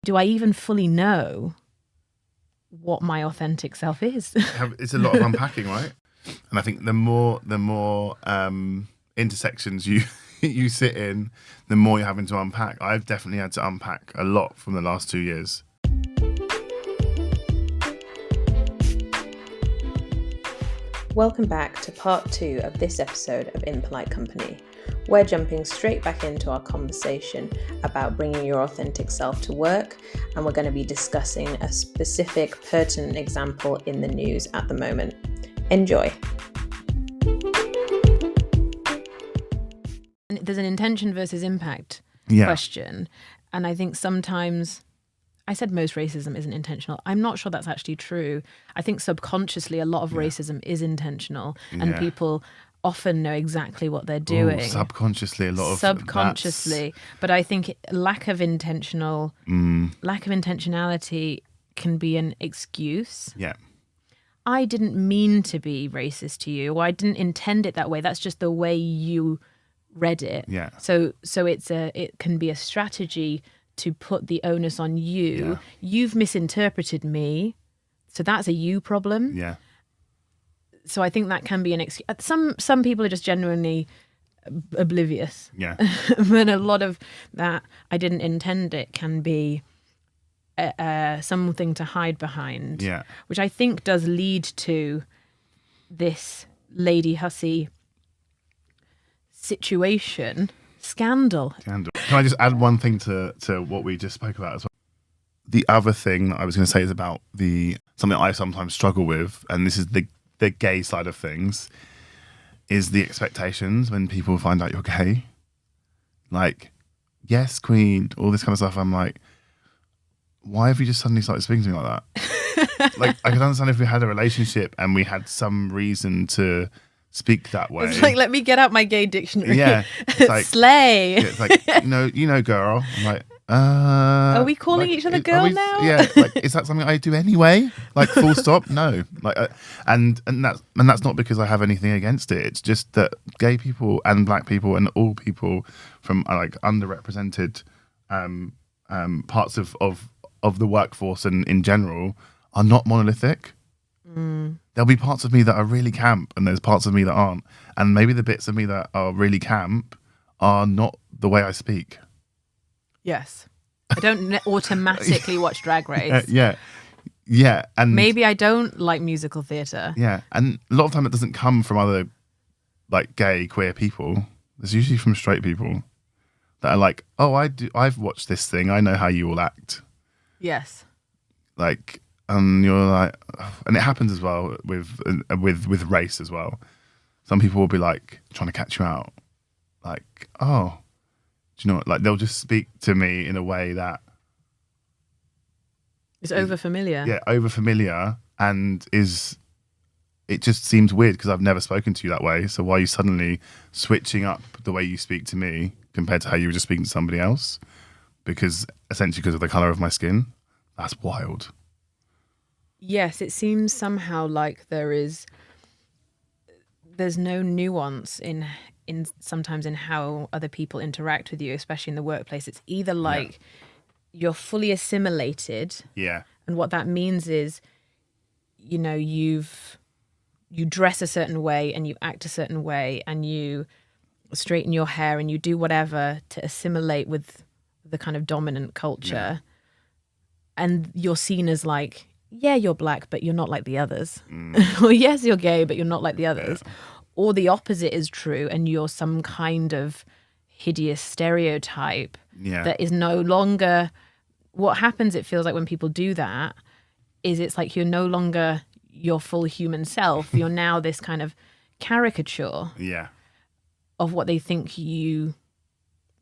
do I even fully know what my authentic self is? It's a lot of unpacking, right? And I think the more intersections you you sit in, the more you're having to unpack. I've definitely had to unpack a lot from the last 2 years. Welcome back to part 2 of this episode of Impolite Company. We're jumping straight back into our conversation about bringing your authentic self to work, and we're going to be discussing a specific pertinent example in the news at the moment. Enjoy. There's an intention versus impact question. And I think sometimes, I said most racism isn't intentional. I'm not sure that's actually true. I think subconsciously a lot of racism is intentional, and people often know exactly what they're doing. Subconsciously, a lot of subconsciously. But I think lack of intentionality can be an excuse. Yeah. I didn't mean to be racist to you, or I didn't intend it that way. That's just the way you read it. Yeah. So it can be a strategy to put the onus on you. Yeah. You've misinterpreted me, so that's a you problem. Yeah. So I think that can be an excuse. Some people are just genuinely oblivious. Yeah. But a lot of that, I didn't intend it, can be something to hide behind. Yeah. Which I think does lead to this Lady Hussey situation. Scandal. Can I just add one thing to what we just spoke about as well? The other thing that I was going to say is about something I sometimes struggle with, and this is the gay side of things, is the expectations when people find out you're gay. Like, yes, queen, all this kind of stuff. I'm like, why have you just suddenly started speaking to me like that? Like, I could understand if we had a relationship and we had some reason to speak that way. It's like, let me get out my gay dictionary. Yeah. It's like, slay. Yeah, it's like, you know, girl. I'm like, are we calling each other girl now? Yeah. Like, is that something I do anyway? Like, full stop? No. Like, and that's not because I have anything against it. It's just that gay people and black people and all people from like underrepresented parts of the workforce and in general are not monolithic. There'll be parts of me that are really camp, and there's parts of me that aren't. And maybe the bits of me that are really camp are not the way I speak. Yes. I don't automatically watch Drag Race. Yeah. And maybe I don't like musical theatre. Yeah. And a lot of time it doesn't come from other like gay, queer people. It's usually from straight people that are like, oh, I've watched this thing. I know how you all act. Yes. Like, and you're like, and it happens as well with race as well. Some people will be like trying to catch you out, like, oh, do you know what? Like, they'll just speak to me in a way that is over familiar. Yeah, over familiar, and it just seems weird because I've never spoken to you that way. So why are you suddenly switching up the way you speak to me compared to how you were just speaking to somebody else? Because essentially because of the color of my skin. That's wild. Yes, it seems somehow like there's no nuance in sometimes in how other people interact with you, especially in the workplace. It's either like you're fully assimilated. Yeah. And what that means is, you know, you dress a certain way and you act a certain way and you straighten your hair and you do whatever to assimilate with the kind of dominant culture. Yeah. And you're seen as like, yeah, you're black, but you're not like the others. Or yes, you're gay, but you're not like the others. Yeah. Or the opposite is true, and you're some kind of hideous stereotype that is no longer... What happens, it feels like, when people do that, is it's like you're no longer your full human self. You're now this kind of caricature of what they think you...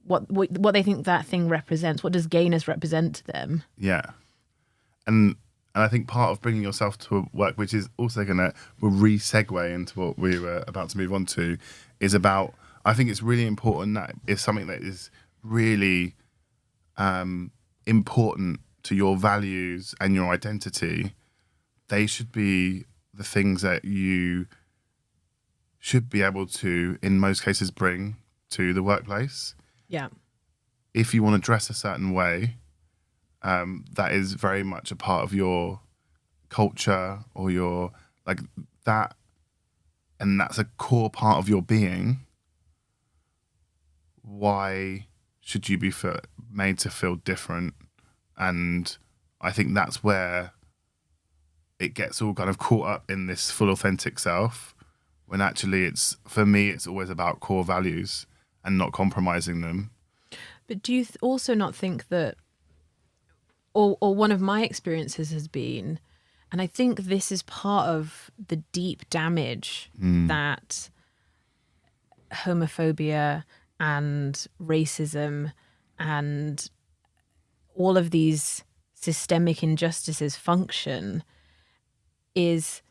What they think that thing represents. What does gayness represent to them? Yeah. And I think part of bringing yourself to work, which is also will re-segue into what we were about to move on to, is about, I think it's really important that if something that is really important to your values and your identity, they should be the things that you should be able to, in most cases, bring to the workplace. Yeah. If you want to dress a certain way, that is very much a part of your culture or your like that, and that's a core part of your being, why should you be made to feel different? And I think that's where it gets all kind of caught up in this full authentic self, when actually it's, for me, it's always about core values and not compromising them. But do you also not think that, or one of my experiences has been, and I think this is part of the deep damage that homophobia and racism and all of these systemic injustices function, is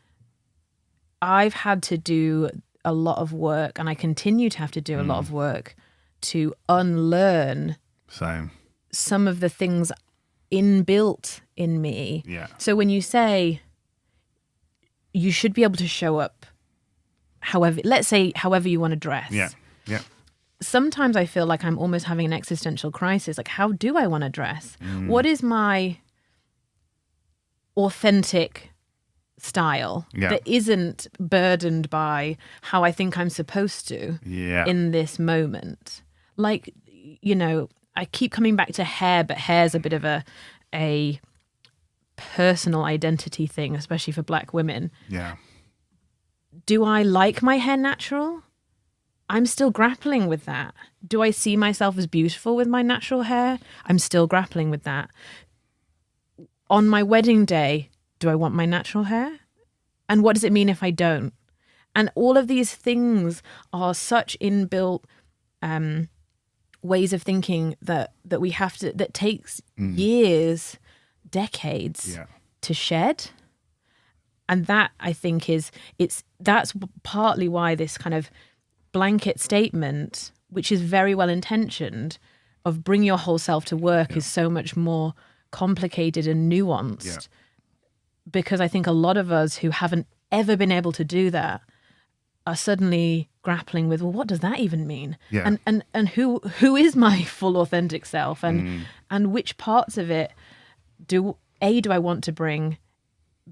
I've had to do a lot of work, and I continue to have to do a lot of work to unlearn Same. some of the things inbuilt in me. Yeah. So when you say you should be able to show up however, let's say however you want to dress. Yeah. Yeah. Sometimes I feel like I'm almost having an existential crisis. Like, how do I want to dress? What is my authentic style that isn't burdened by how I think I'm supposed to in this moment? Like, you know, I keep coming back to hair, but hair's a bit of a personal identity thing, especially for Black women. Yeah. Do I like my hair natural? I'm still grappling with that. Do I see myself as beautiful with my natural hair? I'm still grappling with that. On my wedding day, do I want my natural hair? And what does it mean if I don't? And all of these things are such inbuilt ways of thinking that we have to, that takes years, decades to shed. And that, I think, that's partly why this kind of blanket statement, which is very well intentioned, of bring your whole self to work is so much more complicated and nuanced. Because I think a lot of us who haven't ever been able to do that are suddenly grappling with, well, what does that even mean? Yeah. And who is my full authentic self? And which parts of it do I want to bring?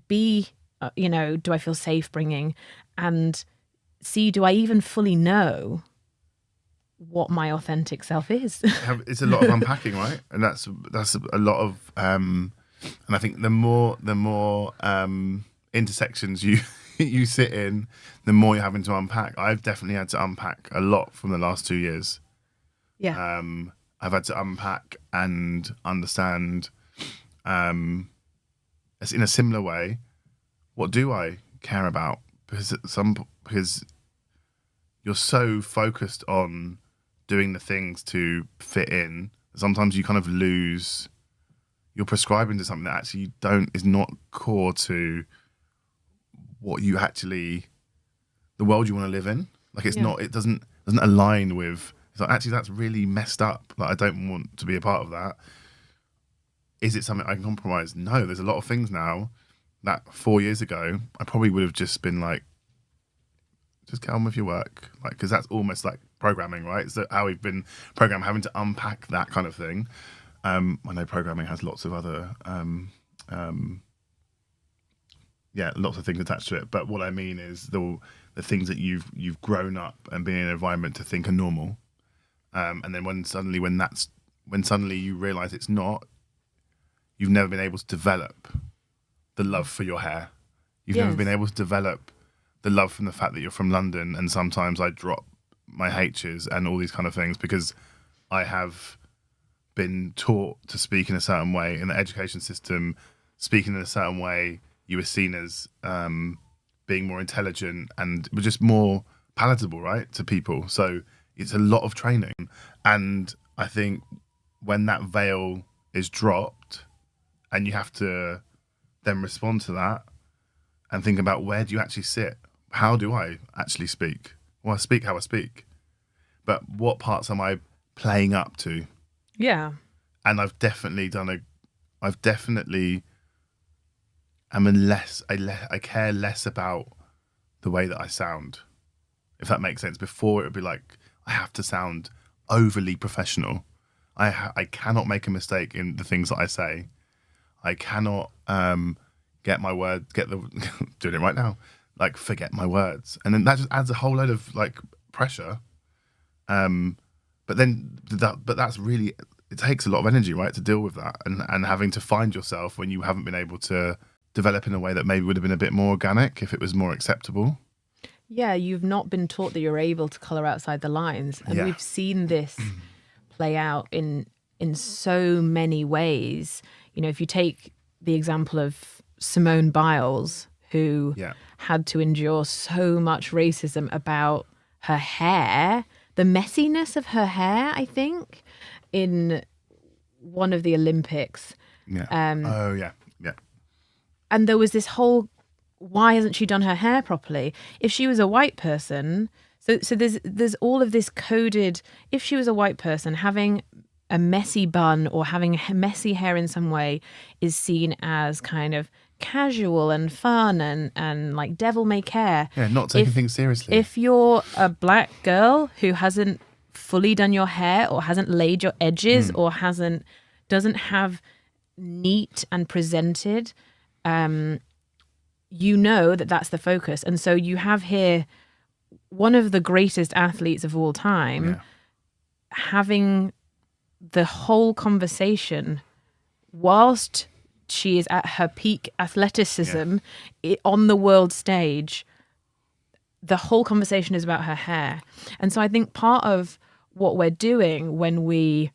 B, do I feel safe bringing? And C, do I even fully know what my authentic self is? It's a lot of unpacking, right? And that's a lot of and I think the more intersections you sit in, the more you're having to unpack. I've definitely had to unpack a lot from the last 2 years. Yeah. I've had to unpack and understand as in a similar way, what do I care about? Because you're so focused on doing the things to fit in, sometimes you kind of lose, you're prescribing to something that actually is not core to what you actually, the world you want to live in. Like it's not, it doesn't align with, it's like, actually that's really messed up. Like I don't want to be a part of that. Is it something I can compromise? No, there's a lot of things now that 4 years ago, I probably would have just been like, just get on with your work. Like, because that's almost like programming, right? So how we've been programmed, having to unpack that kind of thing. I know programming has lots of other, lots of things attached to it. But what I mean is the things that you've grown up and been in an environment to think are normal. And then when suddenly you realise it's not, you've never been able to develop the love for your hair. You've never been able to develop the love from the fact that you're from London, and sometimes I drop my H's and all these kind of things because I have been taught to speak in a certain way in the education system. Speaking in a certain way, you were seen as being more intelligent and just more palatable, right, to people. So it's a lot of training. And I think when that veil is dropped and you have to then respond to that and think about, where do you actually sit? How do I actually speak? Well, I speak how I speak. But what parts am I playing up to? Yeah. And I care less about the way that I sound, if that makes sense. Before it would be like, I have to sound overly professional. I cannot make a mistake in the things that I say. I cannot get the doing it right now, like forget my words, and then that just adds a whole load of like pressure. But that's really, it takes a lot of energy, right, to deal with that, and having to find yourself when you haven't been able to develop in a way that maybe would have been a bit more organic if it was more acceptable. Yeah, you've not been taught that you're able to colour outside the lines. And we've seen this play out in so many ways. You know, if you take the example of Simone Biles, who had to endure so much racism about her hair, the messiness of her hair, I think, in one of the Olympics. Yeah. And there was this whole, why hasn't she done her hair properly? If she was a white person, so there's all of this coded, if she was a white person, having a messy bun or having messy hair in some way is seen as kind of casual and fun and like devil may care. Yeah, not taking things seriously. If you're a black girl who hasn't fully done your hair or hasn't laid your edges or doesn't have neat and presented, you know that's the focus. And so you have here one of the greatest athletes of all time having the whole conversation whilst she is at her peak athleticism on the world stage. The whole conversation is about her hair. And so I think part of what we're doing when we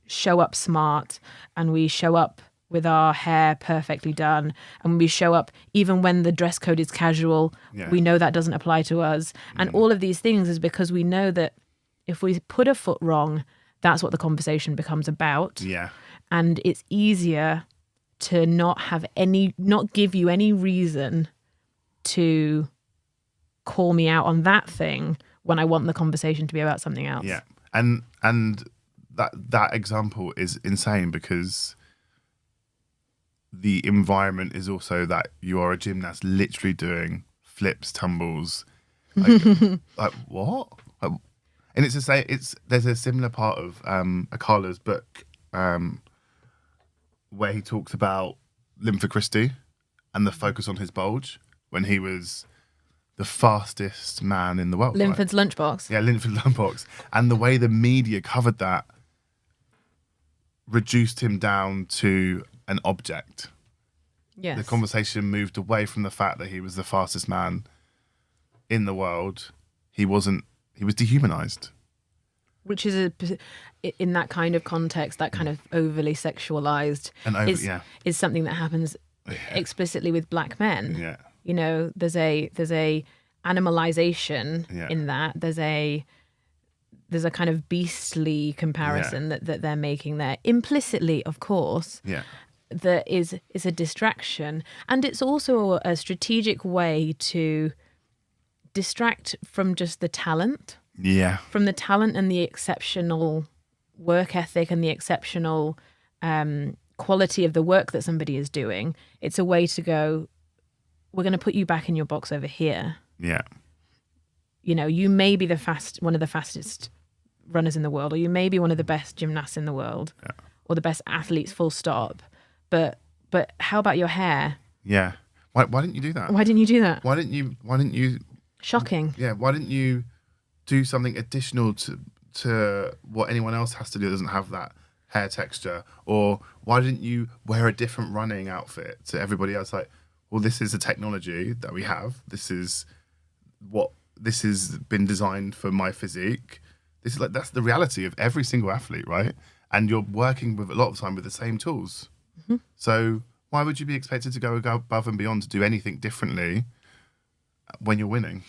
show up smart and we show up with our hair perfectly done and we show up even when the dress code is casual, we know that doesn't apply to us. And all of these things is because we know that if we put a foot wrong, that's what the conversation becomes about. Yeah. And it's easier to not give you any reason to call me out on that thing when I want the conversation to be about something else. Yeah. And that example is insane because the environment is also that you are a gymnast literally doing flips, tumbles. Like what? And it's to say there's a similar part of Akala's book where he talks about Linford Christie and the focus on his bulge when he was the fastest man in the world. Linford's lunchbox. Yeah, Linford's lunchbox. And the way the media covered that reduced him down to an object. Yes. The conversation moved away from the fact that he was the fastest man in the world. He was dehumanized. Which is in that kind of context, that kind of overly sexualized is something that happens explicitly with black men. Yeah. You know, there's a animalization in that. There's a kind of beastly comparison that they're making there implicitly, of course. Yeah. That is a distraction, and it's also a strategic way to distract from just the talent. Yeah. From the talent and the exceptional work ethic and the exceptional quality of the work that somebody is doing. It's a way to go, we're going to put you back in your box over here. Yeah. You know, you may be one of the fastest runners in the world, or you may be one of the best gymnasts in the world, or the best athletes, full stop. But how about your hair? Yeah. Why didn't you do that? Why didn't you do that? Why didn't you? Shocking. Yeah. Why didn't you do something additional to what anyone else has to do that doesn't have that hair texture? Or why didn't you wear a different running outfit to everybody else? Like, well, this is a technology that we have. This has been designed for my physique. That's the reality of every single athlete, right? And you're working with a lot of time with the same tools. Mm-hmm. So why would you be expected to go above and beyond to do anything differently when you're winning?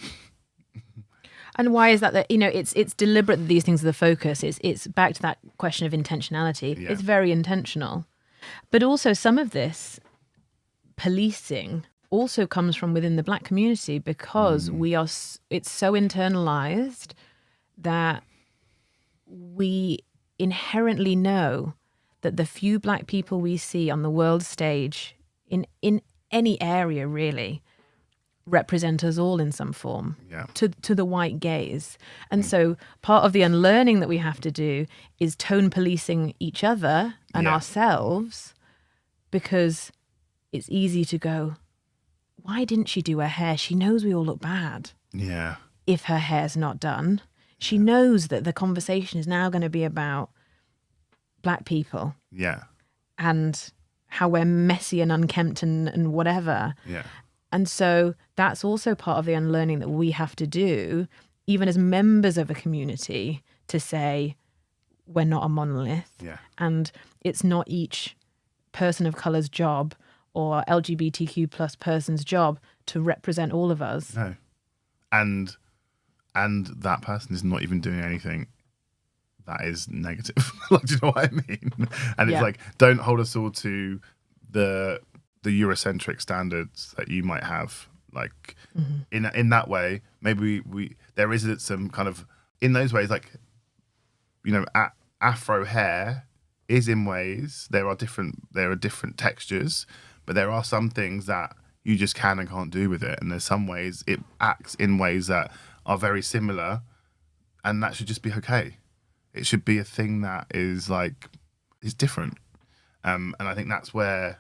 And why is that you know, it's deliberate that these things are the focus. It's back to that question of intentionality. Yeah. It's very intentional. But also some of this policing also comes from within the black community because it's so internalized that we inherently know that the few black people we see on the world stage in any area really represent us all in some form Yeah. to the white gaze. And so part of the unlearning that we have to do is tone policing each other and Yeah. ourselves, because it's easy to go, why didn't she do her hair? She knows we all look bad Yeah. if her hair's not done. She knows that the conversation is now going to be about black people Yeah. and how we're messy and unkempt and whatever. Yeah. And so that's also part of the unlearning that we have to do, even as members of a community, to say we're not a monolith. Yeah. And it's not each person of color's job or LGBTQ plus person's job to represent all of us. No. And that person is not even doing anything that is negative. Like, do you know what I mean? And it's like, don't hold us all to the Eurocentric standards that you might have. Like in that way, maybe there is some kind of, in those ways, like, you know, Afro hair is in ways, there are different textures, but there are some things that you just can and can't do with it. And there's some ways it acts in ways that are very similar, and that should just be okay. It should be a thing that is different. And I think that's where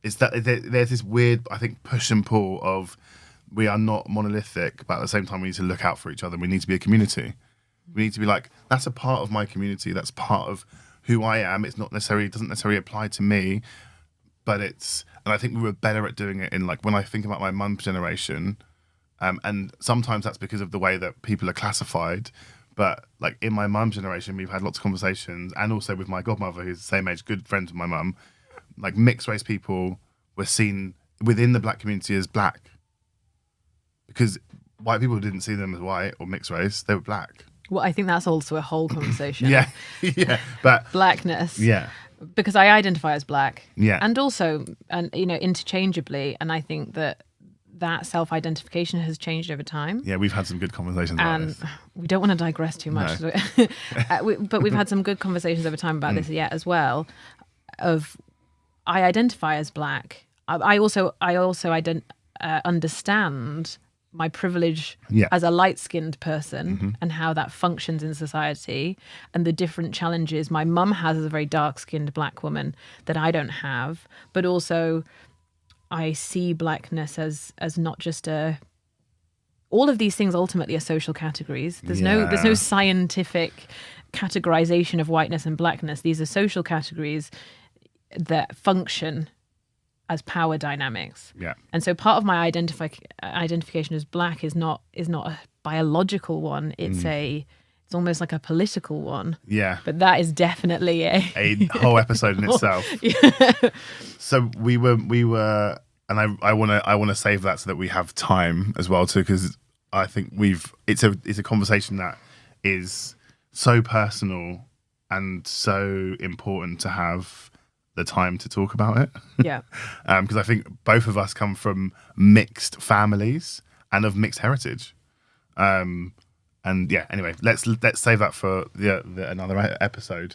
it's that there's this weird, I think, push and pull of we are not monolithic, but at the same time we need to look out for each other. We need to be a community. We need to be like, that's a part of my community. That's part of who I am. It doesn't necessarily apply to me, but and I think we were better at doing it in, like, when I think about my mum's generation, and sometimes that's because of the way that people are classified. But like in my mum's generation, we've had lots of conversations, and also with my godmother, who's the same age, good friends with my mum, like mixed race people were seen within the black community as black. Because white people didn't see them as white or mixed race, they were black. Well, I think that's also a whole conversation. Yeah, yeah. But blackness. yeah. Because I identify as black. Yeah. And also, interchangeably. And I think that self-identification has changed over time. Yeah, we've had some good conversations about And this. we don't want to digress too much. No. But we've had some good conversations over time about this as well. Of, I identify as black. I also understand my privilege as a light-skinned person and how that functions in society and the different challenges my mum has as a very dark-skinned black woman that I don't have. But also, I see blackness as not just all of these things ultimately are social categories. There's no scientific categorization of whiteness and blackness. These are social categories that function as power dynamics. Yeah. And so part of my identification as black is not a biological one. It's almost like a political one. Yeah. But that is definitely a whole episode in itself. Yeah. So we were, and I want to save that so that we have time as well too, because I think it's a conversation that is so personal and so important to have the time to talk about it. Yeah. Because I think both of us come from mixed families and of mixed heritage. And yeah, anyway, let's save that for the another episode.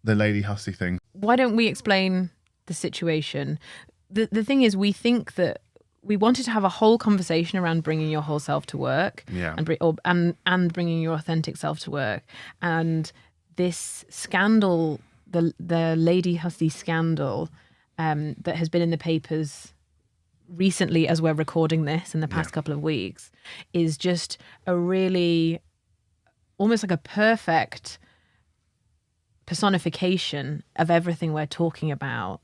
The Lady Hussey thing. Why don't we explain the situation? The thing is, we think that we wanted to have a whole conversation around bringing your whole self to work, and bringing your authentic self to work. And this scandal, the Lady Hussey scandal, that has been in the papers recently as we're recording this in the past couple of weeks, is just a really, almost like a perfect personification of everything we're talking about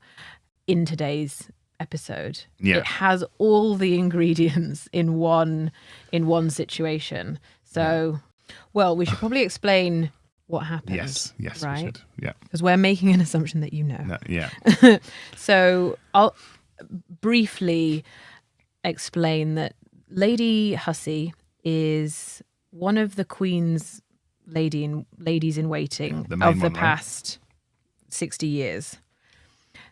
in today's episode. Yeah. It has all the ingredients in one situation. So, well, we should probably explain what happened. Yes, right? we should. Yeah. Because we're making an assumption that you know. No, yeah. So I'll briefly explain that Lady Hussey is one of the Queen's ladies in waiting of the past 60 years.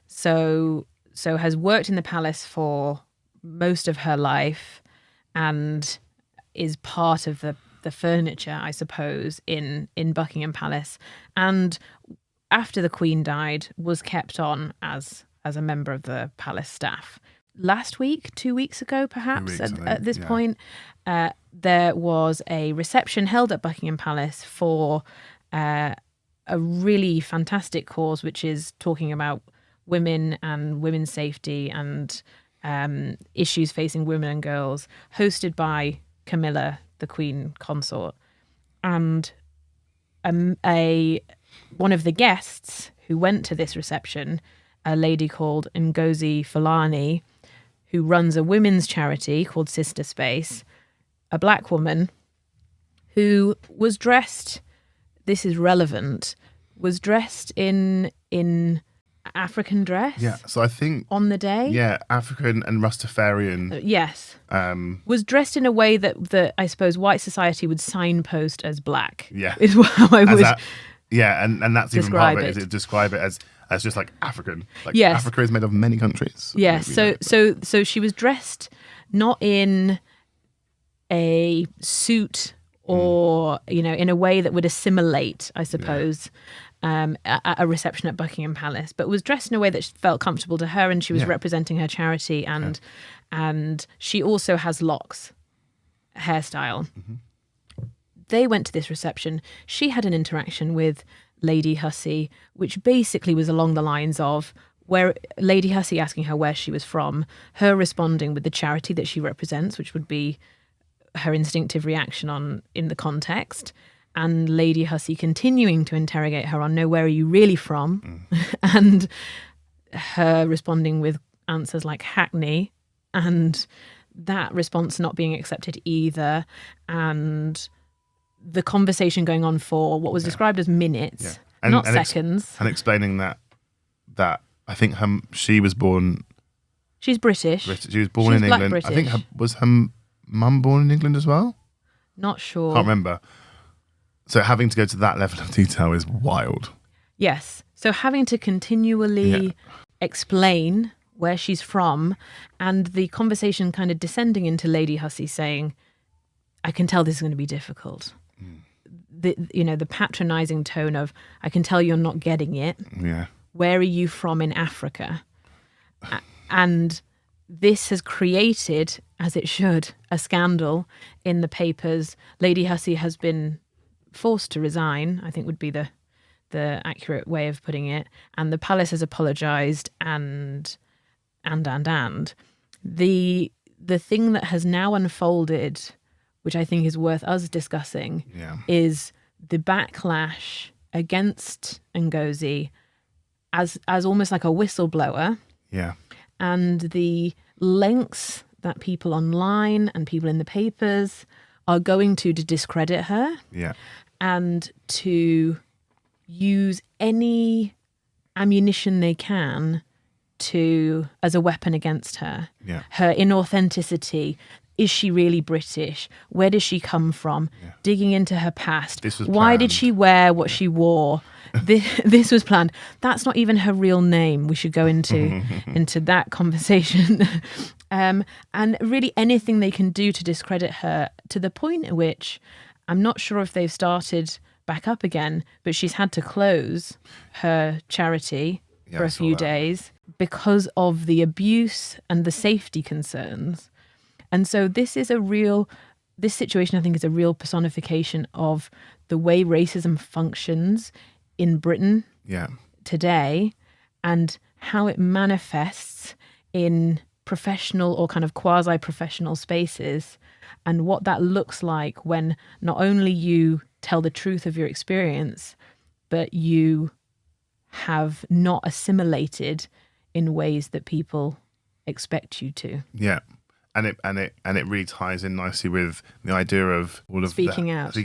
So has worked in the palace for most of her life and is part of the furniture, I suppose, in Buckingham Palace. And after the Queen died, was kept on as a member of the palace staff. last week, 2 weeks ago, perhaps, 2 weeks, I think, at this yeah. point, there was a reception held at Buckingham Palace for a really fantastic cause, which is talking about women and women's safety and issues facing women and girls, hosted by Camilla, the Queen Consort. And one of the guests who went to this reception, a lady called Ngozi Fulani, who runs a women's charity called Sister Space, a black woman who was dressed, this is relevant, was dressed in African dress. Yeah, so I think on the day. Yeah, African and Rastafarian. Yes. Was dressed in a way that I suppose white society would signpost as black. Yeah. Is how I would. Yeah, and that's even part of it. Describe Is it describe it as just like African. Like Yes. Africa is made of many countries. Yes. So she was dressed not in a suit or in a way that would assimilate, I suppose, at a reception at Buckingham Palace, but was dressed in a way that felt comfortable to her, and she was representing her charity, and she also has locks, hairstyle. Mm-hmm. They went to this reception. She had an interaction with Lady Hussey, which basically was along the lines of where Lady Hussey asking her where she was from, her responding with the charity that she represents, which would be her instinctive reaction in the context, and Lady Hussey continuing to interrogate her on, no, where are you really from? And her responding with answers like Hackney, and that response not being accepted either, and the conversation going on for what was described as minutes, not seconds. And explaining that I think she was born... She's British. She was born in England. British. I think was her mum born in England as well? Not sure. Can't remember. So having to go to that level of detail is wild. Yes. So having to continually explain where she's from, and the conversation kind of descending into Lady Hussey saying, I can tell this is going to be difficult. The patronizing tone of, I can tell you're not getting it. Yeah. Where are you from in Africa? And this has created, as it should, a scandal in the papers. Lady Hussey has been forced to resign, I think would be the accurate way of putting it. And the palace has apologized and. The thing that has now unfolded, which I think is worth us discussing, is the backlash against Ngozi as almost like a whistleblower. Yeah. And the lengths that people online and people in the papers are going to discredit her. Yeah. And to use any ammunition they can as a weapon against her. Yeah. Her inauthenticity. Is she really British? Where does she come from? Yeah. Digging into her past. Why did she wear what she wore? This was planned. That's not even her real name. We should go into that conversation. And really anything they can do to discredit her, to the point at which I'm not sure if they've started back up again, but she's had to close her charity for a few days because of the abuse and the safety concerns. And so this situation, I think, is a real personification of the way racism functions in Britain today, and how it manifests in professional or kind of quasi-professional spaces, and what that looks like when not only you tell the truth of your experience, but you have not assimilated in ways that people expect you to. Yeah. And it really ties in nicely with the idea of all of speaking out.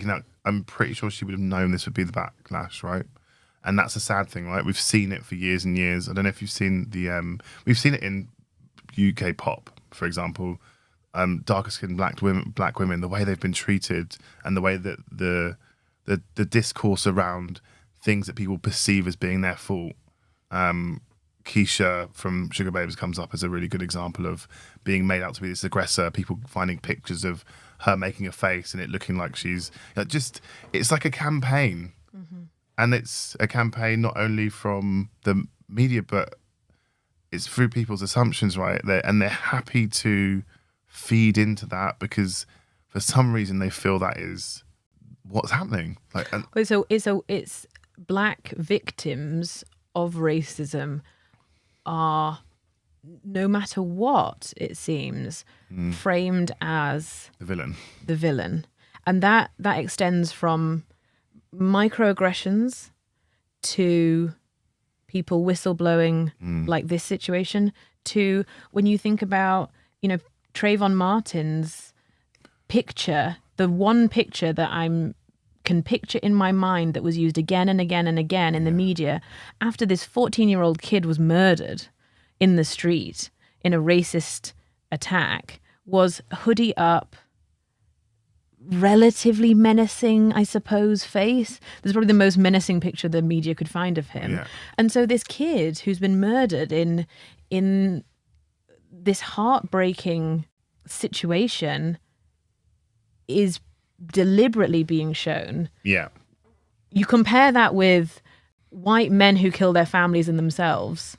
I'm pretty sure she would have known this would be the backlash, right? And that's a sad thing, right? We've seen it for years and years. I don't know if you've seen we've seen it in UK pop, for example, darker skinned black women, the way they've been treated, and the way that the discourse around things that people perceive as being their fault. Keisha from Sugar Babes comes up as a really good example of being made out to be this aggressor, people finding pictures of her making a face and it looking like she's it's like a campaign. Mm-hmm. And it's a campaign not only from the media, but it's through people's assumptions, right? They're happy to feed into that because for some reason they feel that is what's happening. Like, and It's black victims of racism are, no matter what it seems, framed as the villain. and that extends from microaggressions to people whistleblowing like this situation, to when you think about, Trayvon Martin's picture, the one picture that can picture in my mind that was used again and again and again in the media after this 14-year-old kid was murdered in the street in a racist attack, was hoodie up, relatively menacing, I suppose, face. This is probably the most menacing picture the media could find of him. Yeah. And so this kid who's been murdered in this heartbreaking situation is deliberately being shown. Yeah. You compare that with white men who kill their families and themselves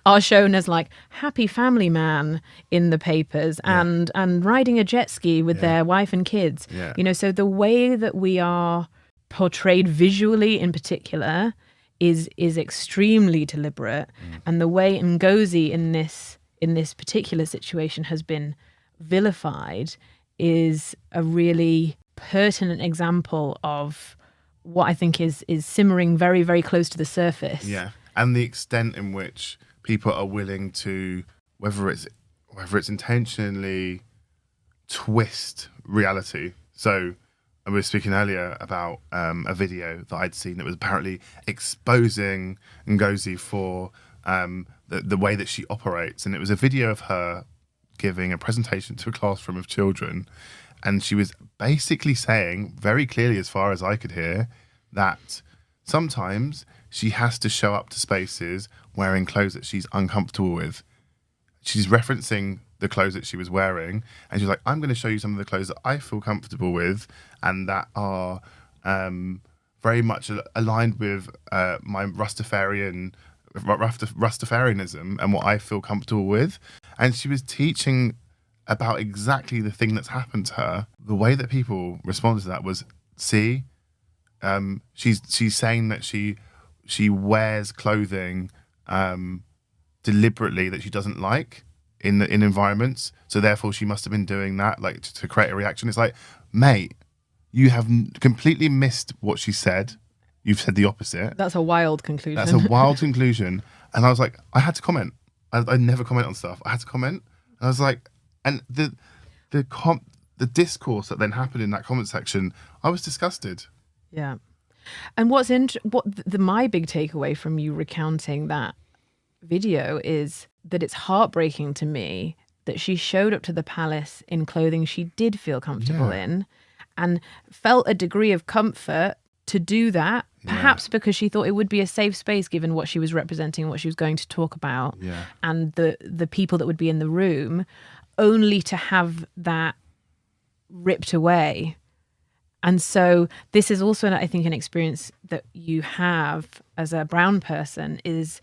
are shown as like happy family man in the papers and riding a jet ski with their wife and kids. Yeah. So the way that we are portrayed visually in particular is extremely deliberate. And the way Ngozi in this particular situation has been vilified is a really pertinent example of what I think is simmering very, very close to the surface. Yeah. And the extent in which people are willing to, whether it's intentionally twist reality. So I was speaking earlier about a video that I'd seen that was apparently exposing Ngozi for the way that she operates. And it was a video of her giving a presentation to a classroom of children. And she was basically saying very clearly, as far as I could hear, that sometimes she has to show up to spaces wearing clothes that she's uncomfortable with. She's referencing the clothes that she was wearing, and she's like, I'm going to show you some of the clothes that I feel comfortable with and that are very much aligned with my Rastafarianism and what I feel comfortable with. And she was teaching about exactly the thing that's happened to her. The way that people responded to that was, see, she's saying that she wears clothing deliberately that she doesn't like in environments, so therefore she must have been doing that like to create a reaction. It's like, mate, you have completely missed what she said. You've said the opposite. That's a wild conclusion. That's a wild conclusion. And I was like, I had to comment. I never comment on stuff. I had to comment. And I was like, and the discourse that then happened in that comment section, I was disgusted. Yeah. And my big takeaway from you recounting that video is that it's heartbreaking to me that she showed up to the palace in clothing she did feel comfortable in and felt a degree of comfort to do that, perhaps because she thought it would be a safe space given what she was representing and what she was going to talk about and the people that would be in the room, only to have that ripped away. And so this is also, I think, an experience that you have as a brown person is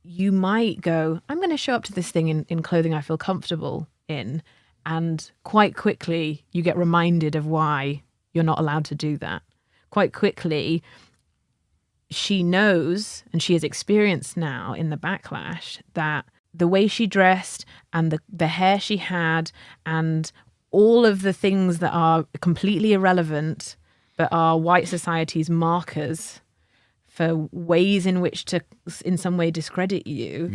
you might go, I'm going to show up to this thing in clothing I feel comfortable in. And quite quickly, you get reminded of why you're not allowed to do that. Quite quickly, she knows, and she has experienced now in the backlash, that the way she dressed and the hair she had and all of the things that are completely irrelevant but are white society's markers for ways in which to in some way discredit you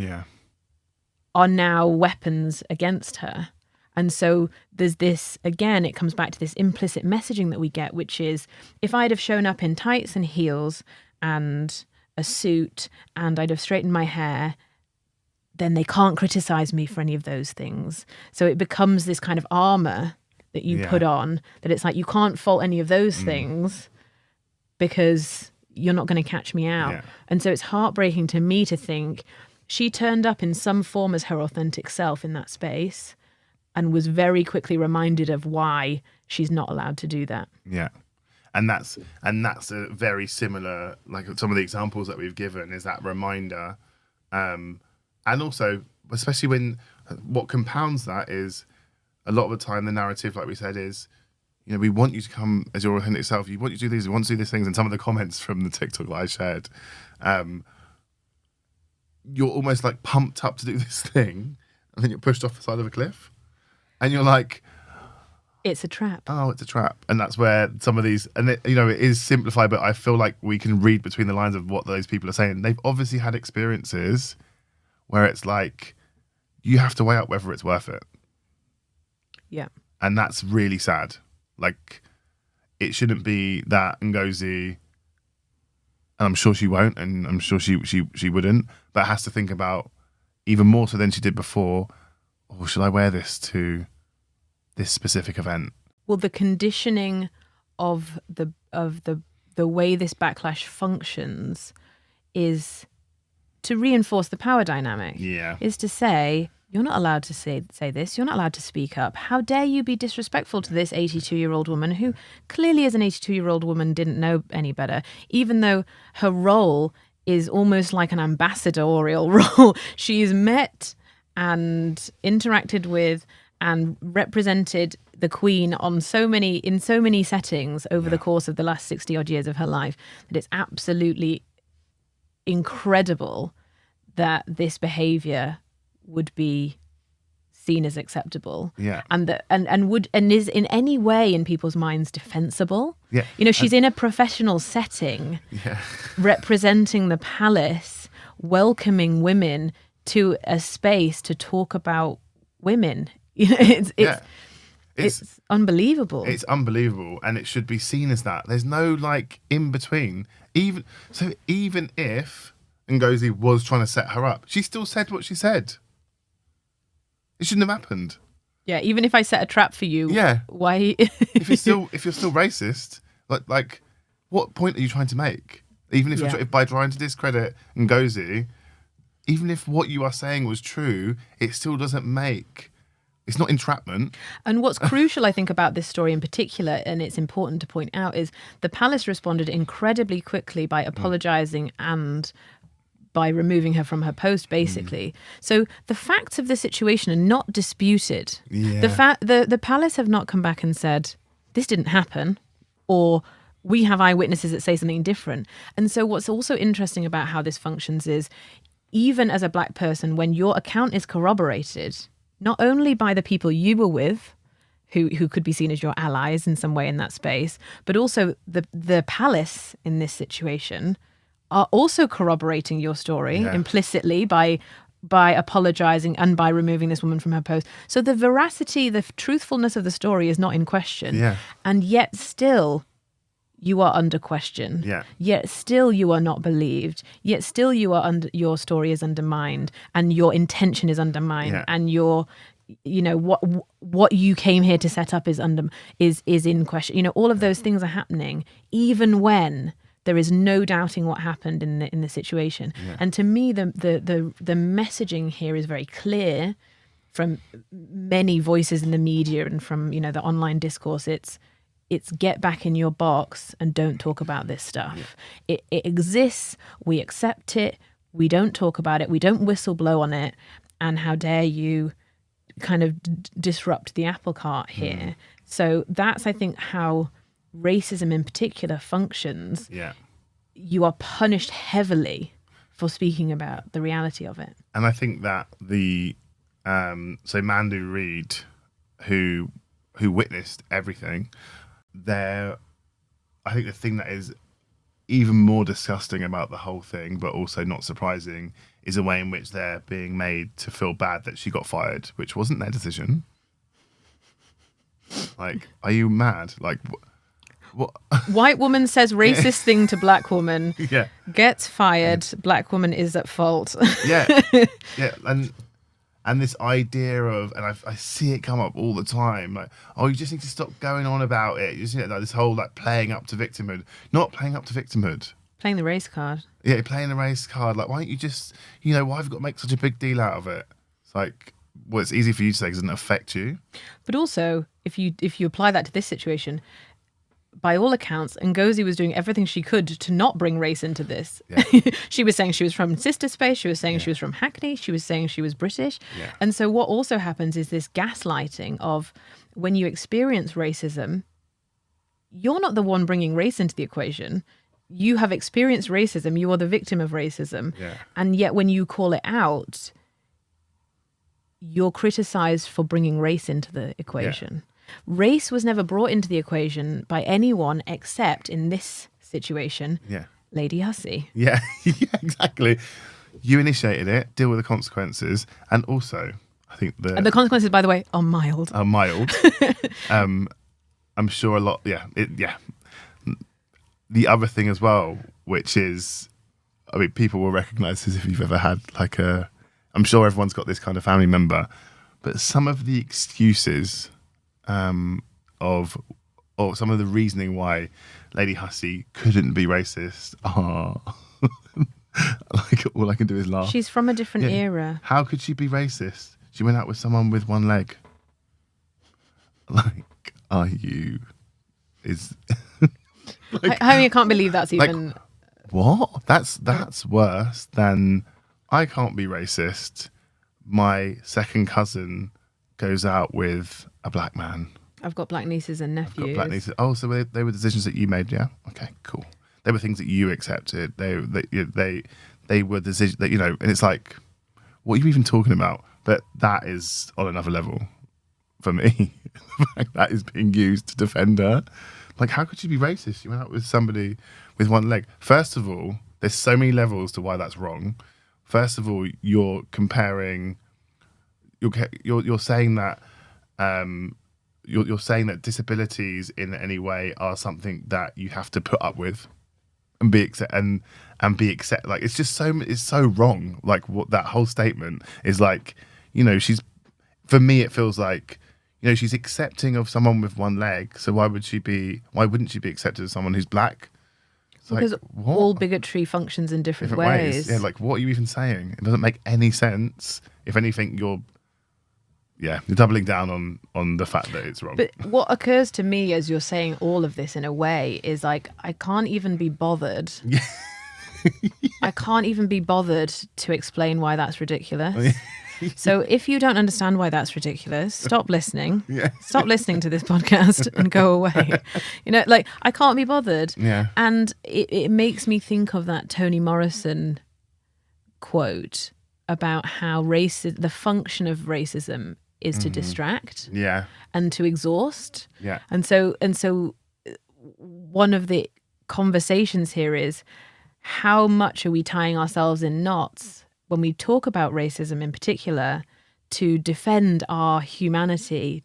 are now weapons against her. And so there's this, again, it comes back to this implicit messaging that we get, which is if I'd have shown up in tights and heels and a suit and I'd have straightened my hair, then they can't criticize me for any of those things. So it becomes this kind of armor that you put on, that it's like you can't fault any of those things because you're not going to catch me out. Yeah. And so it's heartbreaking to me to think she turned up in some form as her authentic self in that space and was very quickly reminded of why she's not allowed to do that. Yeah. And that's a very similar, like some of the examples that we've given is that reminder And also, especially when what compounds that is a lot of the time the narrative, like we said, is, you know, we want you to come as your authentic self. You want you to do these, we want to do these things. And some of the comments from the TikTok that I shared, you're almost like pumped up to do this thing, and then you're pushed off the side of a cliff, and you're like, It's a trap. oh, it's a trap. And that's where some of these, and it, you know, it is simplified, but I feel like we can read between the lines of what those people are saying. They've obviously had experiences where it's like, you have to weigh up whether it's worth it. Yeah. And that's really sad. Like, it shouldn't be that Ngozi, and I'm sure she won't, and I'm sure she wouldn't, but has to think about, even more so than she did before, oh, should I wear this to this specific event? Well, the conditioning of the way this backlash functions is to reinforce the power dynamic. Yeah. Is to say, you're not allowed to say this. You're not allowed to speak up. How dare you be disrespectful to this 82-year-old woman who clearly, as an 82-year-old woman, didn't know any better, even though her role is almost like an ambassadorial role. She's met and interacted with and represented the Queen in so many settings over the course of the last 60 odd years of her life, that it's absolutely incredible that this behavior would be seen as acceptable. Yeah. And is in any way in people's minds defensible. Yeah. You know, she's in a professional setting, Yeah. representing the palace, welcoming women to a space to talk about women. You know, it's unbelievable. It's unbelievable, and it should be seen as that. There's no like in between. Even if Ngozi was trying to set her up, she still said what she said. It shouldn't have happened. Yeah, even if I set a trap for you, Yeah. why? If you're still racist, like what point are you trying to make? Even if you're by trying to discredit Ngozi, even if what you are saying was true, it still doesn't make. It's not entrapment. And what's crucial, I think, about this story in particular, and it's important to point out, is the palace responded incredibly quickly by apologising and by removing her from her post, basically. So the facts of the situation are not disputed. Yeah. The palace have not come back and said, this didn't happen, or we have eyewitnesses that say something different. And so what's also interesting about how this functions is, even as a black person, when your account is corroborated, not only by the people you were with, who could be seen as your allies in some way in that space, but also the palace in this situation are also corroborating your story implicitly by apologizing and by removing this woman from her post. So the veracity, the truthfulness of the story is not in question. Yeah. And yet still you are under question. Yeah. Yet still you are not believed. Yet still your story is undermined, and your intention is undermined, and your, you know, what you came here to set up is in question. You know, all of those things are happening, even when there is no doubting what happened in the situation. Yeah. And to me, the messaging here is very clear from many voices in the media and from, you know, the online discourse. It's get back in your box and don't talk about this stuff. Yeah. It exists. We accept it. We don't talk about it. We don't whistle-blow on it. And how dare you kind of disrupt the apple cart here. So that's, I think, how racism in particular functions. Yeah. You are punished heavily for speaking about the reality of it. And I think that so Mandu Reid, who witnessed everything, I think the thing that is even more disgusting about the whole thing, but also not surprising, is a way in which they're being made to feel bad that she got fired, which wasn't their decision. Like, are you mad? Like, what? White woman says racist thing to black woman. Yeah. Gets fired. Black woman is at fault. Yeah. Yeah. And this idea of, and I see it come up all the time, like, oh, you just need to stop going on about it. You just, like, this whole like playing up to victimhood. Not playing up to victimhood. Playing the race card. Yeah, playing the race card. Like, why don't you just, you know, why have you got to make such a big deal out of it? It's like, well, it's easy for you to say because it doesn't affect you. But also, if you apply that to this situation, by all accounts, Ngozi was doing everything she could to not bring race into this. Yeah. She was saying she was from Sister Space. She was saying Yeah. she was from Hackney. She was saying she was British. Yeah. And so what also happens is this gaslighting of when you experience racism, you're not the one bringing race into the equation. You have experienced racism. You are the victim of racism. Yeah. And yet when you call it out, you're criticized for bringing race into the equation. Race was never brought into the equation by anyone except, in this situation, Yeah. Lady Hussey. Yeah. Yeah, exactly. You initiated it, deal with the consequences. And also, I think And the consequences, by the way, are mild. are mild. I'm sure a lot. Yeah. The other thing as well, which is, I mean, people will recognize this if you've ever had like I'm sure everyone's got this kind of family member, but some of the excuses or some of the reasoning why Lady Hussey couldn't be racist are like all I can do is laugh. She's from a different Yeah. era. How could she be racist? She went out with someone with one leg. Like, are you? Is I can't believe that's even... what? That's worse than I can't be racist. My second cousin goes out with a black man. I've got black nieces and nephews. Got black nieces. Oh, so they were decisions that you made, yeah? Okay, cool. They were things that you accepted. They were decisions that, you know, and it's like, what are you even talking about? But that is on another level for me. That is being used to defend her. Like, how could you be racist? You went out with somebody with one leg. First of all, there's so many levels to why that's wrong. First of all, you're comparing. You're saying that you're saying that disabilities in any way are something that you have to put up with and be accept and be accept. Like, it's just it's so wrong. Like, what that whole statement is like. You know, for me, it feels like, you know, she's accepting of someone with one leg. So why wouldn't she be accepted as someone who's black? It's Because like, what? all bigotry functions in different ways. Yeah, like, what are you even saying? It doesn't make any sense. If anything, you're doubling down on the fact that it's wrong. But what occurs to me as you're saying all of this in a way is like, I can't even be bothered. Yeah. I can't even be bothered to explain why that's ridiculous. So if you don't understand why that's ridiculous, stop listening. Yeah. Stop listening to this podcast and go away. You know, like, I can't be bothered. Yeah. And it makes me think of that Toni Morrison quote about how the function of racism is to distract Yeah. and to exhaust. Yeah. And so one of the conversations here is, how much are we tying ourselves in knots when we talk about racism in particular to defend our humanity,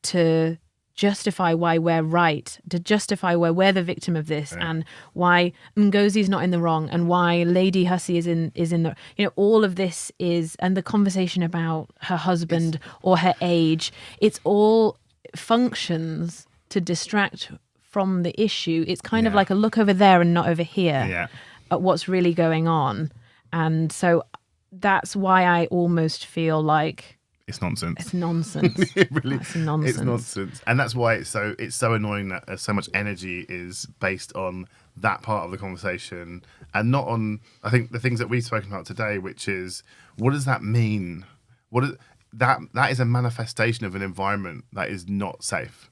to justify why we're right, to justify why we're the victim of this, and why Ngozi's not in the wrong, and why Lady Hussey is in the, you know, all of this is, and the conversation about her husband or her age, it's all functions to distract from the issue. It's kind of like a look over there and not over here at what's really going on. And so that's why I almost feel like It's nonsense. it's nonsense. It really, It's nonsense. It's nonsense, and that's why it's so annoying that so much energy is based on that part of the conversation and not on, I think, the things that we've spoken about today, which is, what does that mean? That is a manifestation of an environment that is not safe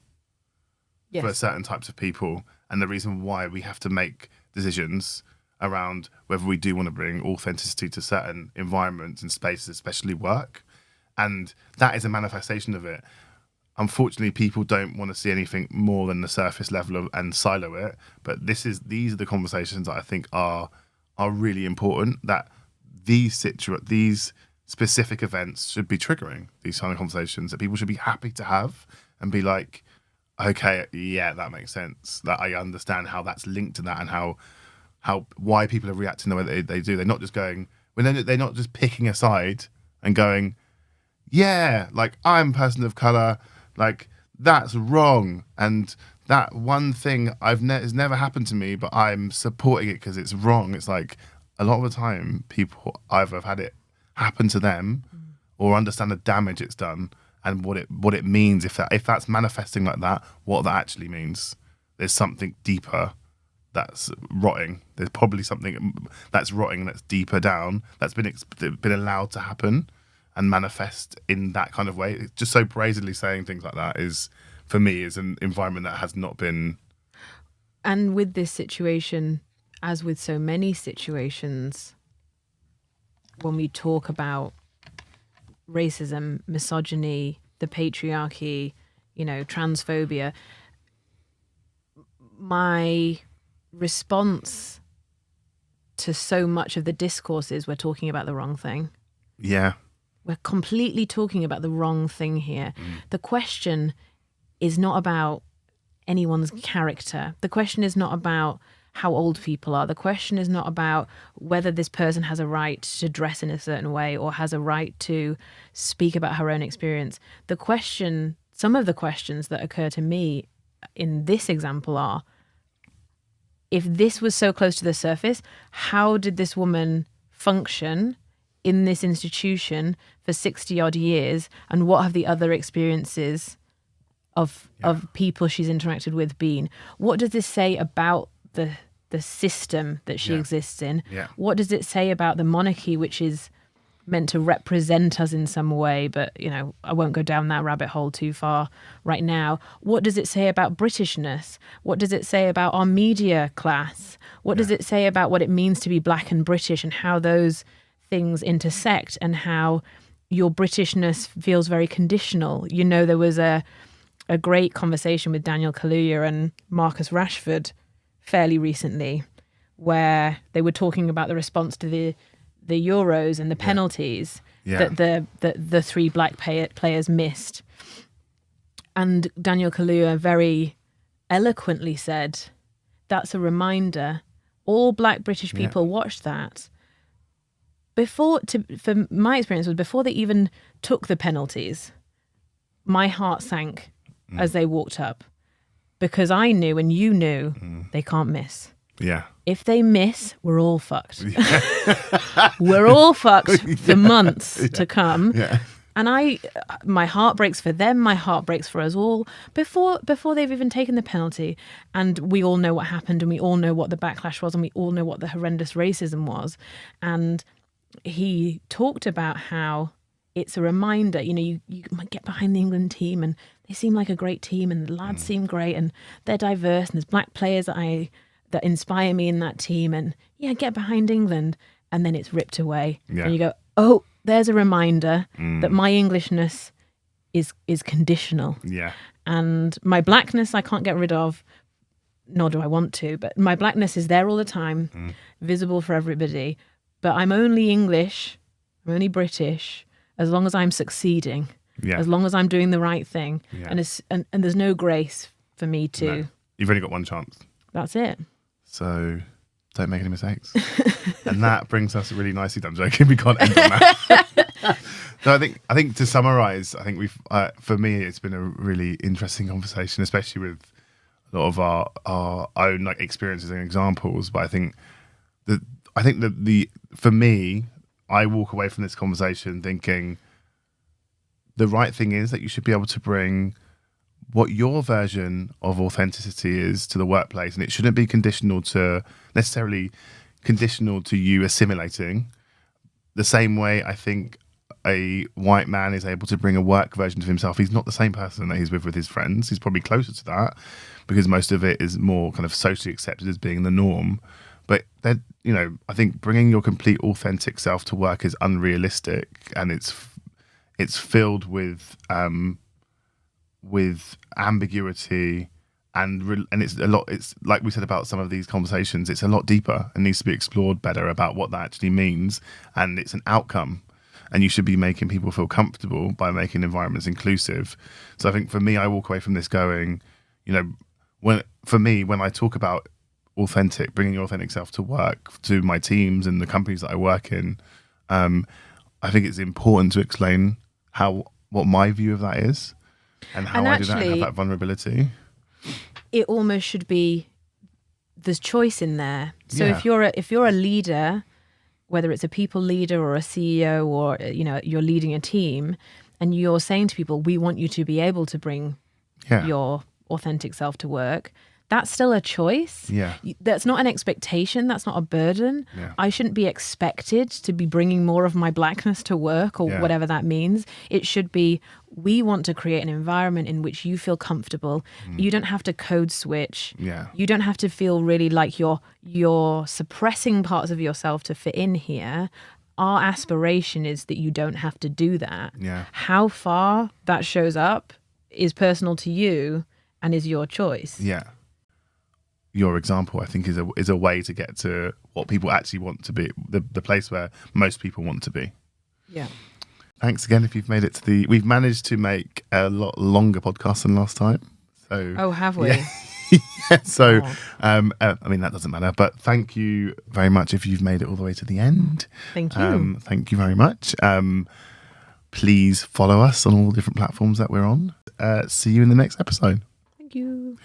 for certain types of people, and the reason why we have to make decisions around whether we do want to bring authenticity to certain environments and spaces, especially work. And that is a manifestation of it. Unfortunately, people don't want to see anything more than the surface level and silo it. But these are the conversations that I think are really important, that these specific events should be triggering these kind of conversations that people should be happy to have and be like, okay, yeah, that makes sense. That I understand how that's linked to that and why people are reacting the way they do. They're not just going, they're not just picking a side and going, yeah, like, I'm a person of colour, like, that's wrong. And that one thing has never happened to me, but I'm supporting it because it's wrong. It's like, a lot of the time, people either have had it happen to them or understand the damage it's done and what it means if that's manifesting like that, what that actually means. there's something deeper that's rotting. There's probably something that's rotting that's deeper down that's been allowed to happen and manifest in that kind of way. It's just so brazenly saying things like that is, for me, is an environment that has not been. And with this situation, as with so many situations, when we talk about racism, misogyny, the patriarchy, transphobia, my response to so much of the discourse is we're talking about the wrong thing. Yeah. We're completely talking about the wrong thing here. The question is not about anyone's character. The question is not about how old people are. The question is not about whether this person has a right to dress in a certain way or has a right to speak about her own experience. Some of the questions that occur to me in this example are, if this was so close to the surface, how did this woman function in this institution for 60 odd years? And what have the other experiences of people she's interacted with been? What does this say about the system that she exists in? Yeah. What does it say about the monarchy, which is meant to represent us in some way? But, I won't go down that rabbit hole too far right now. What does it say about Britishness? What does it say about our media class? What does it say about what it means to be black and British and how those things intersect and how your Britishness feels very conditional? There was a great conversation with Daniel Kaluuya and Marcus Rashford fairly recently where they were talking about the response to the Euros and the penalties that the three black players missed. And Daniel Kaluuya very eloquently said, that's a reminder. All black British people watched that. For my experience was before they even took the penalties, my heart sank as they walked up because I knew and you knew they can't miss. Yeah. If they miss, we're all fucked. We're all fucked for months to come. Yeah. And my heart breaks for them. My heart breaks for us all before they've even taken the penalty. And we all know what happened and we all know what the backlash was and we all know what the horrendous racism was. And he talked about how it's a reminder, you might get behind the England team and they seem like a great team and the lads seem great and they're diverse and there's black players that inspire me in that team and get behind England, and then it's ripped away. And you go, oh, there's a reminder that my Englishness is conditional. Yeah. And my blackness I can't get rid of, nor do I want to, but my blackness is there all the time, visible for everybody. But I'm only English, I'm only British, as long as I'm succeeding, as long as I'm doing the right thing. And there's no grace for me to... No. You've only got one chance. That's it. So don't make any mistakes. And that brings us really nicely. I'm joking. We can't end on that. So I think to summarise, I think for me, it's been a really interesting conversation, especially with a lot of our own experiences and examples. But I think that for me, I walk away from this conversation thinking the right thing is that you should be able to bring what your version of authenticity is to the workplace, and it shouldn't be necessarily conditional to you assimilating. The same way I think a white man is able to bring a work version of himself. He's not the same person that he's with his friends. He's probably closer to that because most of it is more kind of socially accepted as being the norm. But then, I think bringing your complete authentic self to work is unrealistic, and it's filled with ambiguity and it's a lot. It's like we said about some of these conversations. It's a lot deeper and needs to be explored better about what that actually means. And it's an outcome, and you should be making people feel comfortable by making environments inclusive. So I think for me, I walk away from this going, when I talk about bringing your authentic self to work, to my teams and the companies that I work in, I think it's important to explain what my view of that is and how I do that and have that vulnerability. It almost should be, there's choice in there. So if you're a leader, whether it's a people leader or a CEO or you're leading a team, and you're saying to people, we want you to be able to bring your authentic self to work, that's still a choice. Yeah. That's not an expectation. That's not a burden. Yeah. I shouldn't be expected to be bringing more of my blackness to work or Yeah. whatever that means. It should be, we want to create an environment in which you feel comfortable. You don't have to code switch. Yeah. You don't have to feel really like you're suppressing parts of yourself to fit in here. Our aspiration is that you don't have to do that. Yeah. How far that shows up is personal to you and is your choice. Yeah. Your example, I think, is a way to get to what people actually want to be, the place where most people want to be. Yeah. Thanks again if you've made it to we've managed to make a lot longer podcast than last time. So Oh, have we? Yeah. Yeah, so Oh. I mean, that doesn't matter, but thank you very much if you've made it all the way to the end. Thank you. Thank you very much. Please follow us on all the different platforms that we're on. See you in the next episode. Thank you.